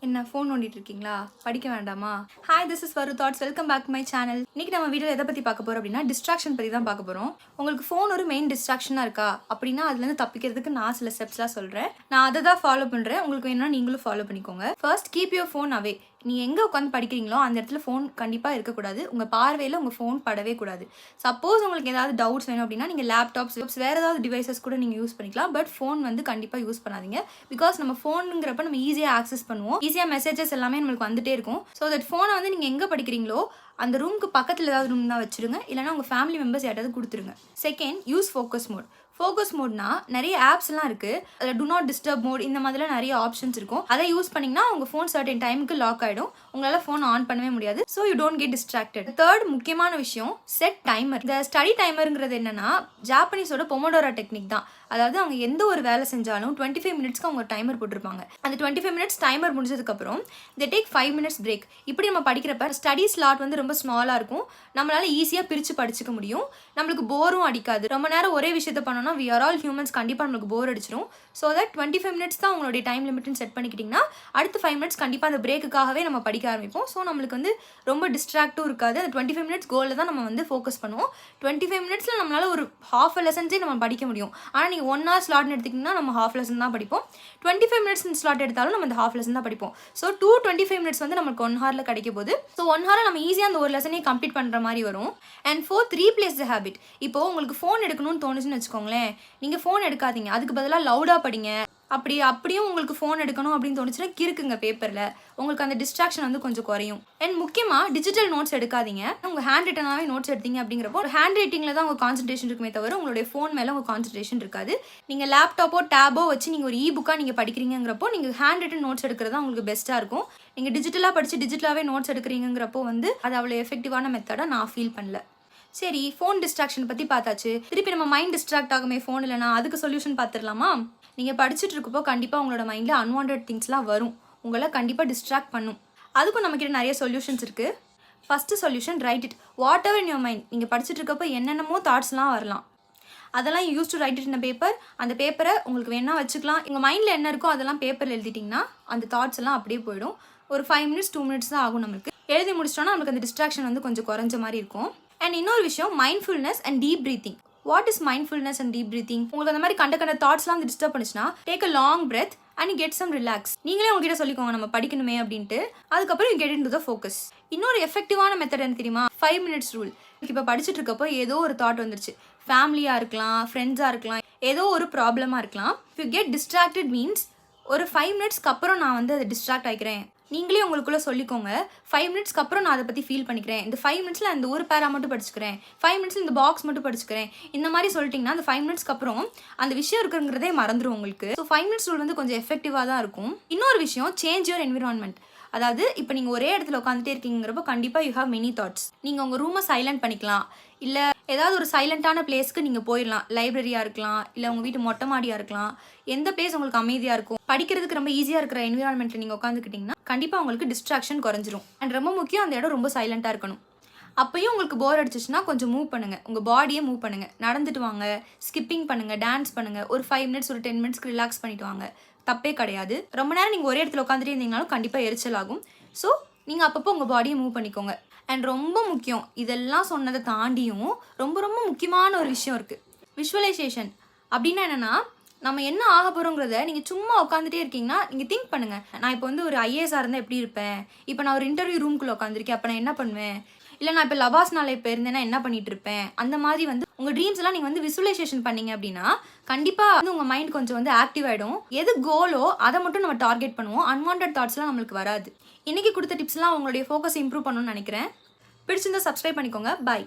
என்ன ஃபோன் நோண்டிட்டு இருக்கீங்களா? படிக்க வேண்டாமா? Hi, this is Varu thoughts. Welcome back to my channel. இன்னைக்கு நம்ம வீடியோவில் எதை பற்றி பார்க்க போகிறோம் அப்படின்னா, டிஸ்ட்ராக்ஷன் பற்றி தான் பார்க்க போகிறோம். உங்களுக்கு ஃபோன் ஒரு மெயின் டிஸ்ட்ராக்ஷனாக இருக்கா அப்படின்னா, அதுலேருந்து தப்பிக்கிறதுக்கு நான் சில ஸ்டெப்ஸ்லாம் சொல்கிறேன். நான் அதை தான் ஃபாலோ பண்ணுறேன். உங்களுக்கு வேணும்னா நீங்களும் ஃபாலோ பண்ணிக்கோங்க. ஃபர்ஸ்ட், கீப் யுவர் ஃபோன் அவே. நீங்கள் எங்கே உட்காந்து படிக்கிறீங்களோ அந்த இடத்துல ஃபோன் கண்டிப்பாக இருக்கக்கூடாது. உங்கள் பார்வையில் உங்கள் ஃபோன் படவே கூடாது. சப்போஸ் உங்களுக்கு ஏதாவது டவுட்ஸ் வேணும் அப்படின்னா நீங்கள் லேப்டாப்ஸ் வேறு ஏதாவது டிவைசஸ் கூட நீங்கள் யூஸ் பண்ணிக்கலாம். பட் ஃபோன் வந்து கண்டிப்பாக யூஸ் பண்ணாதீங்க. பிகாஸ் நம்ம ஃபோனுங்கிறப்ப நம்ம ஈஸியாக ஆக்சஸ் பண்ணுவோம். ஈஸியாக மெசேஜஸ் எல்லாமே நம்மளுக்கு வந்துட்டே இருக்கும். ஸோ தட் ஃபோனை வந்து நீங்கள் எங்கே படிக்கிறீங்களோ அந்த ரூமுக்கு பக்கத்தில் ஏதாவது ரூம் தான் வச்சுருங்க. இல்லைனா உங்கள் ஃபேமிலி மெம்பர்ஸ் யாராவது கொடுத்துருங்க. Second, use focus mode. Focus மோட்னா நிறைய ஆப்ஸ்லாம் இருக்குது. அதில் டு நாட் டிஸ்டர்ப் மோட் இந்த மாதிரிலாம் நிறைய ஆப்ஷன்ஸ் இருக்கும். அதை யூஸ் பண்ணிங்கன்னா உங்கள் ஃபோன் சர்டன் டைமுக்கு லாக் ஆகிடும். உங்களால் ஃபோன் ஆன் பண்ணவே முடியாது. So you don't get distracted. Third முக்கியமான விஷயம், செட் டைமர். இந்த ஸ்டடி டைமருங்கிறது என்னன்னா ஜாப்பனீஸோட பொமோடோரா டெக்னிக் தான். அதாவது அவங்க எந்த ஒரு வேலை செஞ்சாலும் 25 மினிட்ஸ்க்கு அவங்க டைமர் போட்டிருப்பாங்க. அந்த 25 மினிட்ஸ் டைமர் முடிஞ்சதுக்கப்புறம் தே டேக் 5 மினிட்ஸ் பிரேக். இப்படி நம்ம படிக்கிறப்ப ஸ்டடி ஸ்லாட் வந்து ரொம்ப ஸ்மாலாக இருக்கும். நம்மளால ஈஸியாக பிரித்து படிச்சுக்க முடியும். நம்மளுக்கு போரும் அடிக்காது. ரொம்ப நேரம் ஒரே விஷயத்தை பண்ணோம்னா we are all humans, கண்டிப்பாக நம்மளுக்கு போர் அடிச்சிடும். ஸோ தட் 25 மினிட்ஸ் தான் உங்களுடைய டைம் லிமிட்னு செட் பண்ணிக்கிட்டிங்கன்னா அடுத்த 5 மினிட்ஸ் கண்டிப்பாக அந்த பிரேக்குக்காகவே நம்ம படிக்க ஆரம்பிப்போம். ஸோ நம்மளுக்கு வந்து ரொம்ப டிஸ்ட்ராக்டும் இருக்காது. அந்த 25 மினிட்ஸ் கோலில் தான் நம்ம வந்து ஃபோக்கஸ் பண்ணுவோம். 25 மினிட்ஸில் நம்மளால் ஒரு ஹாஃப் லெசன்ஸே நம்ம படிக்க முடியும். ஆனால் நீங்கள் 1 hour ஸ்லாட்னு எடுத்திங்கன்னா நம்ம ஹாஃப் லெசன் தான் படிப்போம். 25 மினிட்ஸ் ஸ்லாட் எடுத்தாலும் நம்ம அந்த ஹாஃப் லெசன் தான் படிப்போம். ஸோ 25 மினிட்ஸ் வந்து நமக்கு 1 hourல கிடைக்க போகுது. ஸோ 1 hour நம்ம ஈஸியாக அந்த ஒரு லெசனே கம்ப்ளீட் பண்ணுற மாதிரி வரும். And fourth, replace the habit. இப்போ உங்களுக்கு ஃபோன் எடுக்கணும்னு தோணுச்சுன்னு வச்சுக்கோங்களேன், நீங்கள் ஃபோன் எடுக்காதீங்க. அதுக்கு பதிலாக லவுடாக படிங்க. அப்படியும் உங்களுக்கு ஃபோன் எடுக்கணும் அப்படின்னு தோணுச்சுன்னா கிறுக்குங்க பேப்பரில். உங்களுக்கு அந்த டிஸ்ட்ராக்ஷன் வந்து கொஞ்சம் குறையும். அண்ட் முக்கியமாக டிஜிட்டல் நோட்ஸ் எடுக்காதீங்க. உங்கள் ஹேண்ட் ரிட்டனாகவே நோட்ஸ் எடுத்தீங்க அப்படிங்கிறப்போ ஒரு ஹேண்ட் ரைட்டிங்கில் தான் உங்கள் கான்சன்ட்ரேஷன் இருக்குமே தவிர உங்களுடைய ஃபோன் மேலே உங்கள் கான்சன்ட்ரேஷன் இருக்காது. நீங்கள் லேப்டாப்போ டேபோ வச்சு நீங்கள் ஒரு புக்காக நீங்கள் படிக்கிறீங்கிறப்போ நீங்கள் ஹேண்ட் ரிட்டன் நோட்ஸ் எடுக்கிறது தான் உங்களுக்கு பெஸ்ட்டாக இருக்கும். நீங்கள் டிஜிட்டலாக படித்து டிஜிட்டலாகவே நோட்ஸ் எடுக்கிறீங்கிறப்போ வந்து அது அவ்வளோ எஃபெக்டிவான மெத்தடாக நான் ஃபீல் பண்ணல. சரி, ஃபோன் டிஸ்ட்ராக்ஷன் பற்றி பார்த்தாச்சு. திருப்பி நம்ம மைண்ட் டிஸ்ட்ராக்ட் ஆகுமே ஃபோன் இல்லைனா, அதுக்கு சொல்யூஷன் பார்த்துடலாமா? நீங்கள் படிச்சுட்டு இருக்கப்போ கண்டிப்பாக உங்களோட மைண்டில் அன்வான்ட் திங்ஸ்லாம் வரும். உங்களை கண்டிப்பாக டிஸ்ட்ராக்ட் பண்ணும். அதுக்கும் நம்மக்கிட்ட நிறைய சொல்யூஷன்ஸ் இருக்குது. First solution, right it what ever in your mind. நீங்கள் படிச்சுட்டு இருக்கப்போ என்னென்னமோ தாட்ஸ்லாம் வரலாம். அதெல்லாம் use to right it in paper. அந்த பேப்பரை உங்களுக்கு வேணா வச்சுக்கலாம். உங்கள் மைண்டில் என்ன இருக்கோ அதெல்லாம் பேப்பரில் எழுதிட்டிங்கன்னா அந்த தாட்ஸ் எல்லாம் அப்படியே போயிடும். ஒரு 5 மினிட்ஸ் 2 மினிட்ஸ் தான் ஆகும். நம்மளுக்கு எழுதி முடிச்சிட்டோன்னா நமக்கு அந்த டிஸ்ட்ராக்ஷன் வந்து கொஞ்சம் குறைஞ்ச மாதிரி இருக்கும். அண்ட் இன்னொரு விஷயம், mindfulness and deep breathing. What is mindfulness and deep breathing? உங்களுக்கு அந்த மாதிரி கண்ட தாட்ஸ்லாம் வந்து டிஸ்டர்ப் பண்ணுச்சுன்னா take a long breath and get some relax. நீங்களே உங்ககிட்ட சொல்லிக்கோங்க நம்ம படிக்கணுமே அப்படின்ட்டு. அதுக்கப்புறம் you get into the focus. இன்னொரு எஃபெக்டிவான மெத்தட் என்ன தெரியுமா? 5 மினிட்ஸ் ரூல். இப்போ படிச்சுட்டு இருக்கப்போ ஏதோ ஒரு தாட் வந்துருச்சு. ஃபேமிலியாக இருக்கலாம், ஃப்ரெண்ட்ஸாக இருக்கலாம், ஏதோ ஒரு ப்ராப்ளமாக இருக்கலாம். If you get distracted means ஒரு 5 மினிட்ஸ்க்கு அப்புறம் நான் வந்து அதை டிஸ்ட்ராக்ட் ஆகிக்கிறேன். நீங்களே உங்களுக்குள்ளே சொல்லிக்கோங்க, 5 மினிட்ஸ்க்கு அப்புறம் நான் அதை பற்றி ஃபீல் பண்ணிக்கிறேன். இந்த 5 மினிட்ஸில் அந்த ஒரு பேரா மட்டும் படிச்சுக்கிறேன், 5 மினிட்ஸில் இந்த பாக்ஸ் மட்டும் படிச்சுக்கிறேன். இந்த மாதிரி சொல்லிட்டிங்கன்னா அந்த 5 மினிட்ஸ்க்கு அப்புறம் அந்த விஷயம் இருக்குங்கிறதே மறந்துடும் உங்களுக்கு. ஸோ 5 மினிட்ஸ் ரூல் வந்து கொஞ்சம் எஃபெக்டிவாக தான் இருக்கும். இன்னொரு விஷயம், சேஞ்ச் யுவர் என்விரான்மெண்ட். அதாவது இப்போ நீங்கள் ஒரே இடத்துல உட்காந்துட்டே இருக்கீங்கிறப்போ கண்டிப்பாக யூ ஹேவ் மெனி தாட்ஸ். நீங்கள் உங்கள் ரூமை சைலண்ட் பண்ணிக்கலாம். இல்லை ஏதாவது ஒரு சைலண்ட்டான பிளேஸ்க்கு நீங்கள் போயிடலாம். லைப்ரரியாக இருக்கலாம், இல்லை உங்கள் வீட்டு மொட்டை மாடியாக இருக்கலாம். எந்த பிளேஸ் உங்களுக்கு அமைதியாக இருக்கும், படிக்கிறதுக்கு ரொம்ப ஈஸியாக இருக்கிற என்விரான்மெண்ட்டில் நீங்கள் உட்காந்துக்கிட்டிங்கன்னா கண்டிப்பாக உங்களுக்கு டிஸ்ட்ராக்ஷன் குறைஞ்சிரும். அண்ட் ரொம்ப முக்கியம், அந்த இடம் ரொம்ப சைலண்ட்டாக இருக்கணும். அப்பயும் உங்களுக்கு போர் அடிச்சிச்சுன்னா கொஞ்சம் மூவ் பண்ணுங்கள். உங்கள் பாடியை மூவ் பண்ணுங்கள். நடந்துட்டு வாங்க, ஸ்கிப்பிங் பண்ணுங்கள், டான்ஸ் பண்ணுங்கள். ஒரு 5 மினிட்ஸ் ஒரு 10 மினிட்ஸ்க்கு ரிலாக்ஸ் பண்ணிட்டு வாங்க. தப்பே கிடையாது. ரொம்ப நேரம் நீங்கள் ஒரே இடத்துல உட்காந்துட்டே இருந்தீங்கனாலும் கண்டிப்பாக எரிச்சல் ஆகும். ஸோ நீங்கள் அப்பப்போ உங்கள் பாடியை மூவ் பண்ணிக்கோங்க. அண்ட் ரொம்ப முக்கியம், இதெல்லாம் சொன்னதை தாண்டியும் ரொம்ப ரொம்ப முக்கியமான ஒரு விஷயம் இருக்குது, விஷுவலைசேஷன். அப்படின்னா என்னென்னா, நம்ம என்ன ஆக போகிறோங்கிறத நீங்கள் சும்மா உட்காந்துட்டே இருக்கீங்கன்னா நீங்கள் திங்க் பண்ணுங்கள். நான் இப்போ வந்து ஒரு ஐஏஎஸ்ஸாக இருந்தால் எப்படி இருப்பேன், இப்போ நான் ஒரு இன்டர்வியூ ரூம்குள்ளே உட்காந்துருக்கேன், அப்போ நான் என்ன பண்ணுவேன், இல்லை நான் இப்போ லபாஸ்னால இப்போ இருந்தேன்னா என்ன பண்ணிட்டு இருப்பேன். அந்த மாதிரி வந்து உங்கள் ட்ரீம்ஸ் எல்லாம் நீங்கள் வந்து விசுவலைசேஷன் பண்ணீங்க அப்படின்னா கண்டிப்பாக வந்து உங்கள் மைண்ட் கொஞ்சம் வந்து ஆக்டிவ் ஆகிடும். எது கோலோ அதை மட்டும் நம்ம டார்கெட் பண்ணுவோம். அன்வான்ட் தாட்ஸ்லாம் நம்மளுக்கு வராது. இன்றைக்கி கொடுத்த டிப்ஸ்லாம் உங்களுடைய ஃபோக்கஸ் இம்ப்ரூவ் பண்ணணும்னு நினைக்கிறேன். பிடிச்சிருந்தா சப்ஸ்கிரைப் பண்ணிக்கோங்க. பாய்.